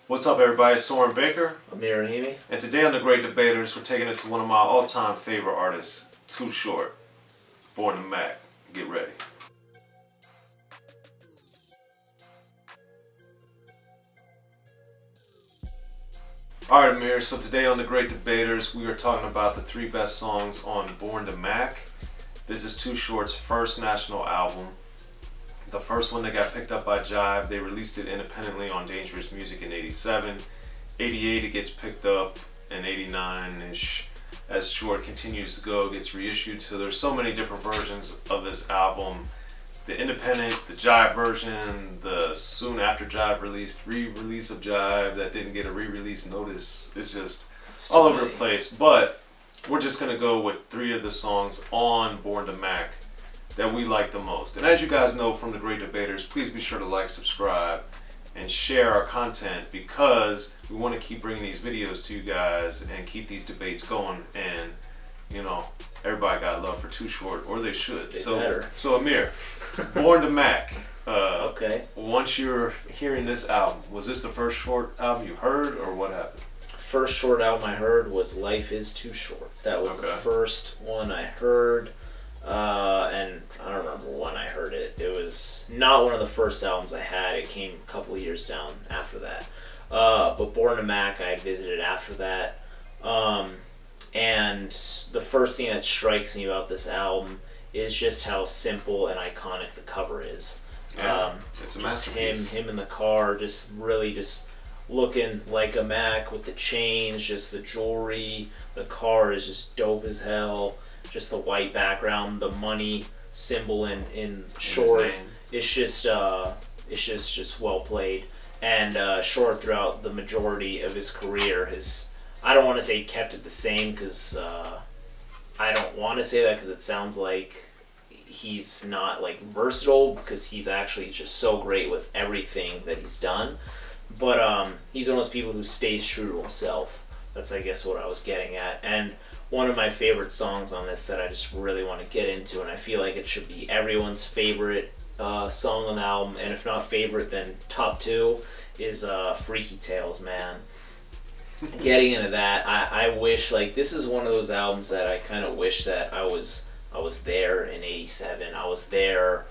What's up, everybody? It's Soren Baker. Amir Rahimi. And today on The Great Debaters, we're taking it to one of my all-time favorite artists, Too Short, Born to Mack. Get ready. Alright, Amir, so today on The Great Debaters, we are talking about the 3 best songs on Born to Mack. This is Too Short's first national album. The first one that got picked up by Jive. They released it independently on Dangerous Music in 87. 88 it gets picked up, and 89-ish, as Short continues to go, it gets reissued. So there's so many different versions of this album. The independent, the Jive version, the soon after Jive released re-release of Jive that didn't get a re-release notice. It's just all over the place. But we're just going to go with 3 of the songs on Born to Mack that we like the most. And as you guys know from The Great Debaters, please be sure to like, subscribe, and share our content, because we want to keep bringing these videos to you guys and keep these debates going. And, you know, everybody got love for Too Short, or they should. So Amir, Born to Mack. Okay. Once you're hearing this album, was this the first Short album you heard, or what happened? First Short album I heard was Life Is Too Short. That was the first one I heard. And I don't remember when I heard it. It was not one of the first albums I had. It came a couple of years down after that. But Born to Mack I had visited after that. And the first thing that strikes me about this album is just how simple and iconic the cover is. Yeah, it's a masterpiece. Him in the car, just really just looking like a Mac with the chains, just the jewelry. The car is just dope as hell. Just the white background, the money symbol in Short. It's just well played. And Short, throughout the majority of his career, I don't want to say kept it the same, because I don't want to say that because it sounds like he's not like versatile, because he's actually just so great with everything that he's done. But he's one of those people who stays true to himself. That's, I guess, what I was getting at. And one of my favorite songs on this that I just really want to get into, and I feel like it should be everyone's favorite song on the album, and if not favorite, then top 2, is Freaky Tales, man. Getting into that, I wish, like, this is one of those albums that I kind of wish that I was there in 87. I was there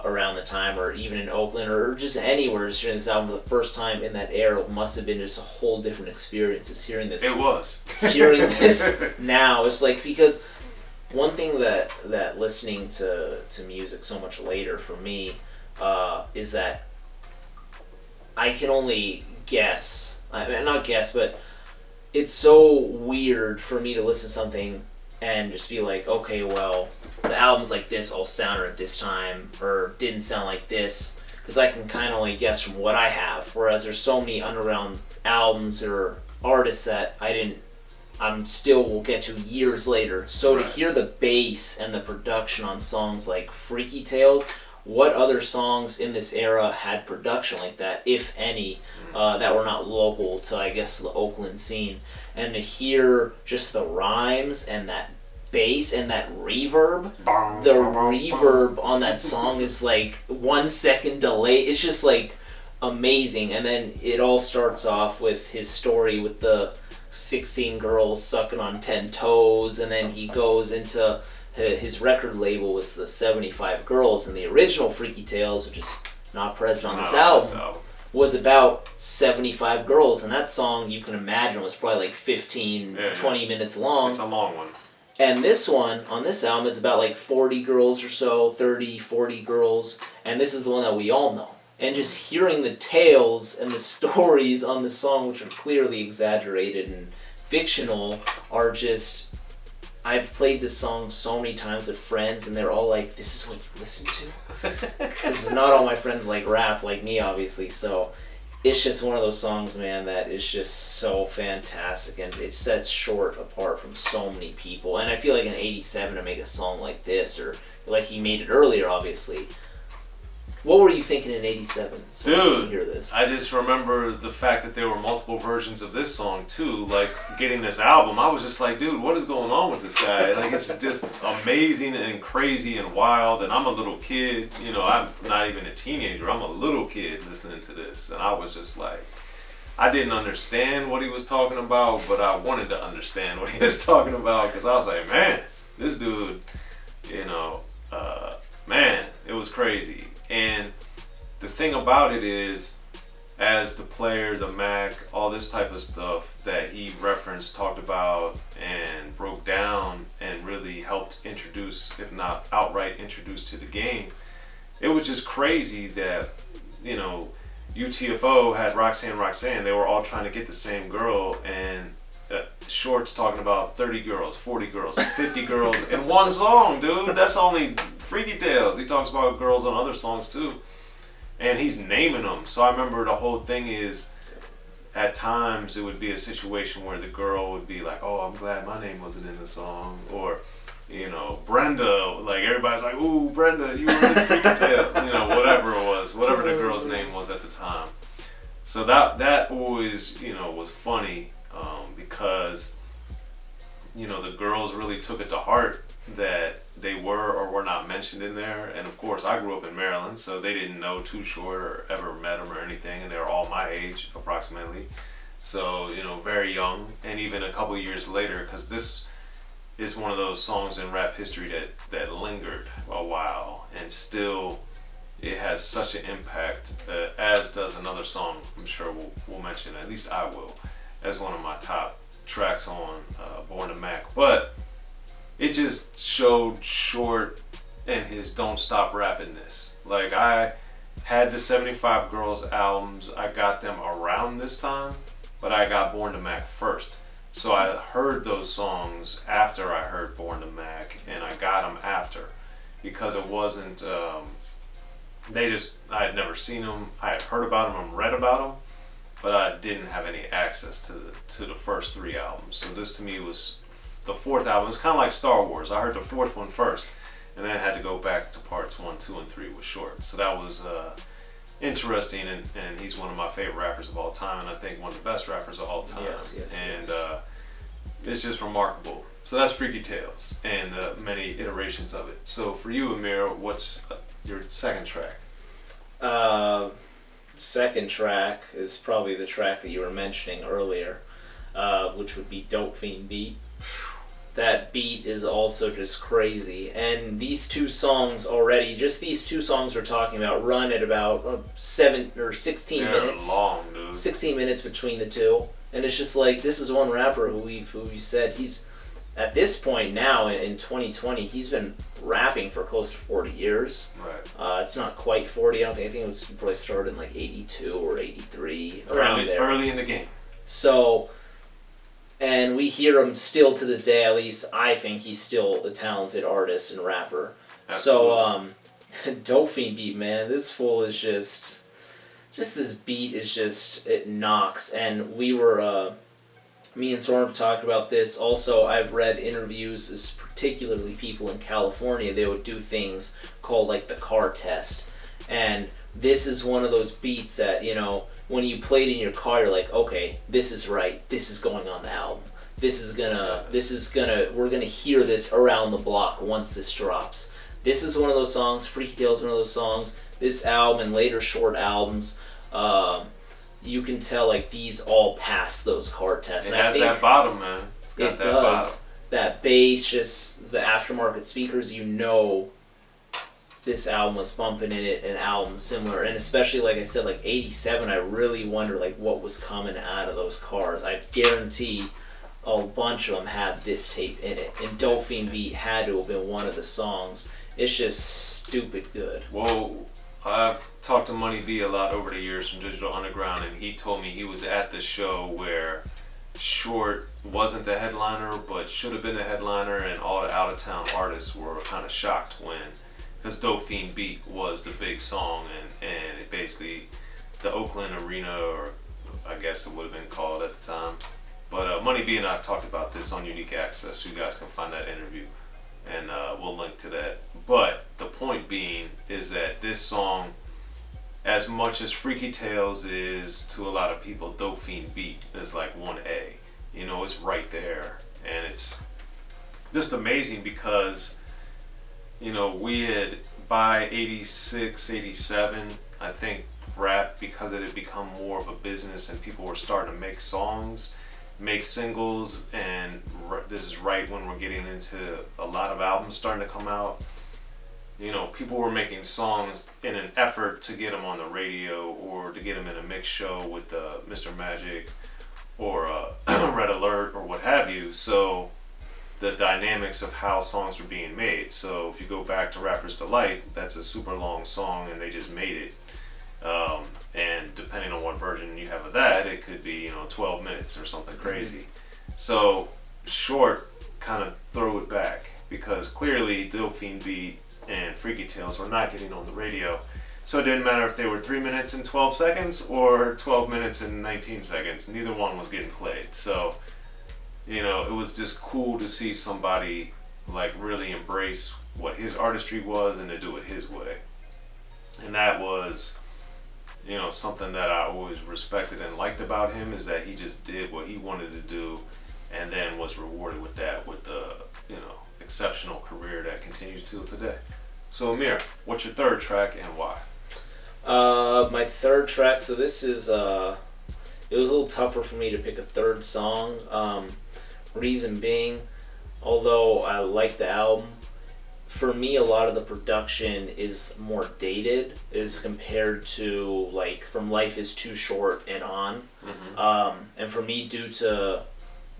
around the time, or even in Oakland, or just anywhere during this album for the first time in that era. Must have been just a whole different experience. Is hearing this. It was. Hearing this now, it's like, because one thing that listening to music so much later for me is that I can only guess. Not guess, but it's so weird for me to listen to something and just be like, okay, well, the album's like this, all sounded at this time, or didn't sound like this, because I can kind of only guess from what I have, whereas there's so many underground albums or artists that I'm still will get to years later. So to hear the bass and the production on songs like Freaky Tales, what other songs in this era had production like that, if any, that were not local to, I guess, the Oakland scene? And to hear just the rhymes and that bass and that reverb, the reverb on that song is like 1 second delay. It's just like amazing. And then it all starts off with his story with the 16 girls sucking on 10 toes, and then he goes into his record label was the 75 Girls, and the original Freaky Tales, which is not present on this album, was about 75 girls, and that song, you can imagine, was probably like 20 minutes long. It's a long one. And this one, on this album, is about like 40 girls or so, 30, 40 girls, and this is the one that we all know. And just hearing the tales and the stories on the song, which are clearly exaggerated and fictional, are just... I've played this song so many times with friends, and they're all like, this is what you listen to? Because not all my friends like rap, like me, obviously, so it's just one of those songs, man, that is just so fantastic, and it sets Short apart from so many people. And I feel like in 87 to make a song like this, or like he made it earlier, obviously. What were you thinking in 87? Dude, hear this? I just remember the fact that there were multiple versions of this song too. Like, getting this album, I was just like, dude, what is going on with this guy? Like, it's just amazing and crazy and wild. And I'm a little kid, you know, I'm not even a teenager. I'm a little kid listening to this. And I was just like, I didn't understand what he was talking about, but I wanted to understand what he was talking about because I was like, man, this dude, you know, man, it was crazy. And the thing about it is, as the player, the Mac, all this type of stuff that he referenced, talked about, and broke down, and really helped introduce, if not outright introduce to the game, it was just crazy that, you know, UTFO had Roxanne. They were all trying to get the same girl, and Short's talking about 30 girls, 40 girls, 50 girls in one song, dude. That's only Freaky Tales. He talks about girls on other songs too. And he's naming them. So I remember the whole thing is, at times it would be a situation where the girl would be like, oh, I'm glad my name wasn't in the song. Or, you know, Brenda, like everybody's like, ooh, Brenda, you were in Freaky Tale. You know, whatever it was, whatever the girl's name was at the time. So that always, you know, was funny because, you know, the girls really took it to heart that they were or were not mentioned in there. And of course, I grew up in Maryland, so they didn't know Too Short or ever met him or anything, and they were all my age approximately. So, you know, very young. And even a couple years later, because this is one of those songs in rap history that lingered a while, and still it has such an impact, as does another song I'm sure we'll mention, at least I will, as one of my top tracks on Born to Mack. But it just showed Short and his Don't Stop Rapping-ness. Like, I had the 75 Girls albums, I got them around this time, but I got Born to Mack first. So I heard those songs after I heard Born to Mack, and I got them after, because it wasn't, I had never seen them, I had heard about them and read about them, but I didn't have any access to the first three albums. So this to me was the fourth album. It's kind of like Star Wars. I heard the fourth one first, and then I had to go back to parts 1, 2, and 3 with Short. So that was interesting, and he's one of my favorite rappers of all time, and I think one of the best rappers of all time. Yes. It's just remarkable. So that's Freaky Tales and many iterations of it. So for you, Amir, what's your second track? Second track is probably the track that you were mentioning earlier, which would be Dope Fiend Beat. That beat is also just crazy. And these two songs already, just these two songs we're talking about, run at about 7 or 16 minutes. Long, dude. 16 minutes between the two. And it's just like, this is one rapper who we said he's, at this point now in 2020, he's been rapping for close to 40 years. Right. It's not quite 40. I think it was probably started in like 82 or 83, around there. Early in the game. So, and we hear him still to this day, at least I think he's still a talented artist and rapper. Absolutely. So, Dope Fiend Beat, man, this fool is just this beat is just, it knocks. And we were, me and Soren talked about this. Also, I've read interviews, particularly people in California, they would do things called like the car test. And this is one of those beats that, you know, when you play it in your car, you're like, okay, this is right. This is going on the album. We're gonna hear this around the block once this drops. This is one of those songs. Freaky Tale is one of those songs. This album and later Short albums, you can tell like these all pass those car tests. It has that bottom, man. It's got it that does. bottom. That bass, just the aftermarket speakers, you know this album was bumping in it, an album similar. And especially, like I said, like 87, I really wonder like what was coming out of those cars. I guarantee a bunch of them had this tape in it. And Dope Fiend Beat had to have been one of the songs. It's just stupid good. Well, I've talked to Money B a lot over the years from Digital Underground, and he told me he was at the show where Short wasn't the headliner, but should have been the headliner, and all the out-of-town artists were kind of shocked when, because Dope Fiend Beat was the big song, and it basically, the Oakland Arena, or I guess it would have been called at the time. But Money B and I talked about this on Unique Access, so you guys can find that interview, and we'll link to that. But the point being is that this song, as much as Freaky Tales is to a lot of people, Dope Fiend Beat is like 1A. You know, it's right there. And it's just amazing because, you know, we had, by 86, 87, I think rap, because it had become more of a business and people were starting to make songs, make singles, and this is right when we're getting into a lot of albums starting to come out. You know, people were making songs in an effort to get them on the radio or to get them in a mix show with Mr. Magic or Red Alert or what have you. So the dynamics of how songs were being made. So if you go back to Rapper's Delight, that's a super long song and they just made it. And depending on what version you have of that, it could be, 12 minutes or something crazy. So Short kind of threw it back because clearly Dope Fiend Beat and Freaky Tales were not getting on the radio. So it didn't matter if they were 3 minutes and 12 seconds or 12 minutes and 19 seconds. Neither one was getting played. So, it was just cool to see somebody like really embrace what his artistry was and to do it his way. And that was, something that I always respected and liked about him, is that he just did what he wanted to do and then was rewarded with that, with the, exceptional career that continues till today. So Amir, what's your third track and why? My third track, so this is, it was a little tougher for me to pick a third song. Reason being, although I like the album, for me a lot of the production is more dated as compared to like From Life Is Too Short and on. And for me, due to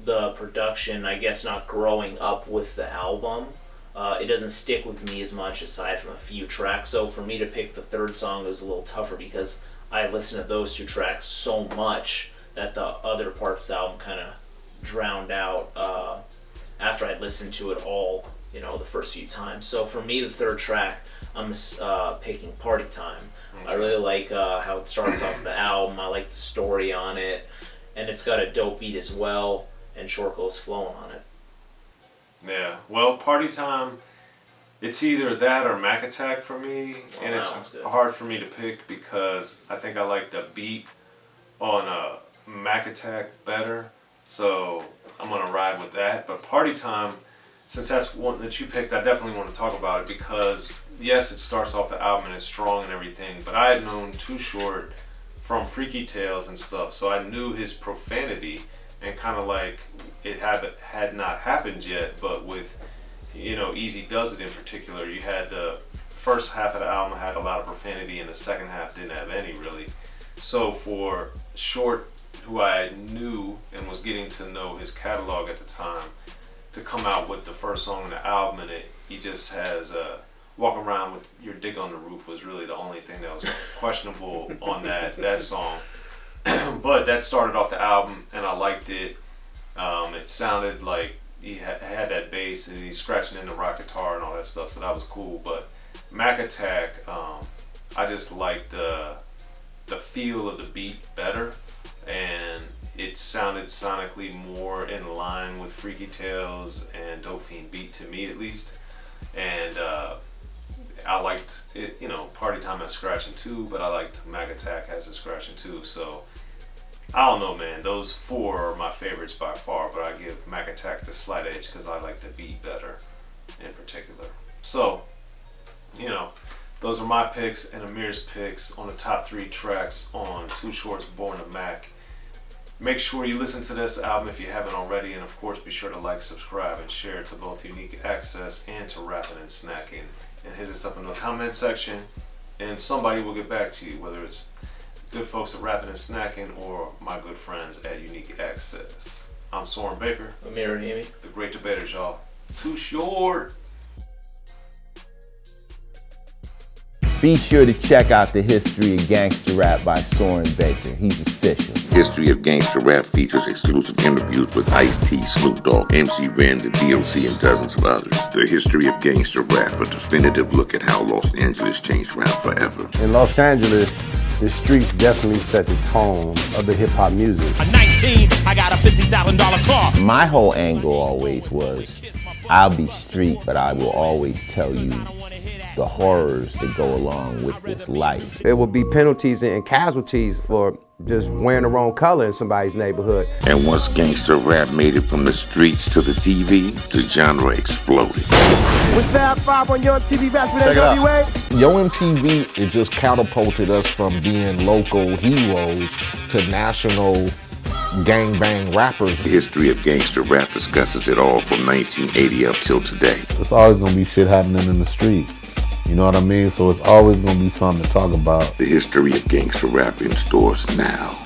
the production, I guess not growing up with the album, it doesn't stick with me as much aside from a few tracks. So for me to pick the third song, it was a little tougher because I listened to those two tracks so much that the other parts of the album kind of drowned out after I'd listened to it all, the first few times. So for me, the third track, I'm picking Party Time. I really like how it starts off the album. I like the story on it, and it's got a dope beat as well, and Short goes flowing on it. Yeah, well, Party Time, it's either that or Mac Attack for me, and it's hard for me to pick because I think I like the beat on Mac Attack better, so I'm going to ride with that. But Party Time, since that's one that you picked, I definitely want to talk about it because, yes, it starts off the album and it's strong and everything, but I had known Too Short from Freaky Tales and stuff, so I knew his profanity, and kind of like it had not happened yet, but with, Easy Does It in particular, you had the first half of the album had a lot of profanity and the second half didn't have any really. So for Short, who I knew and was getting to know his catalog at the time, to come out with the first song on the album and he just has Walk Around With Your Dick on the Roof was really the only thing that was questionable on that song. But that started off the album and I liked it. It sounded like he had that bass and he's scratching in the rock guitar and all that stuff, so that was cool. But Mac Attack, I just liked the feel of the beat better, and it sounded sonically more in line with Freaky Tales and Dope Fiend Beat, to me at least. And I liked it, Party Time has scratching too, but I liked Mac Attack has a scratching too. So I don't know, man. Those four are my favorites by far, but I give Mac Attack the slight edge because I like the beat better in particular. So, those are my picks and Amir's picks on the top 3 tracks on Too Short's Born to Mack. Make sure you listen to this album if you haven't already, and of course be sure to like, subscribe, and share to both Unique Access and to Rappin And Snackin. And hit us up in the comment section, and somebody will get back to you, whether it's good folks at Rappin And Snackin or my good friends at Unique Access. I'm Soren Baker. Amir Rahimi. The Great Debaters, y'all. Too Short. Be sure to check out the History of Gangster Rap by Soren Baker. He's official. History of Gangster Rap features exclusive interviews with Ice-T, Snoop Dogg, MC Ren, the DOC, and dozens of others. The History of Gangster Rap, a definitive look at how Los Angeles changed rap forever. In Los Angeles, the streets definitely set the tone of the hip-hop music. At 19, I got a $50,000 car. My whole angle always was, I'll be street, but I will always tell you the horrors that go along with this life. There will be penalties and casualties for just wearing the wrong color in somebody's neighborhood. And once gangster rap made it from the streets to the TV, the genre exploded. With Fab 5 on your MTV Raps with NWA. Yo MTV, it just catapulted us from being local heroes to national gangbang rappers. The history of gangster rap discusses it all from 1980 up till today. It's always gonna be shit happening in the streets. You know what I mean? So it's always gonna be something to talk about. The history of gangster rap in stores now.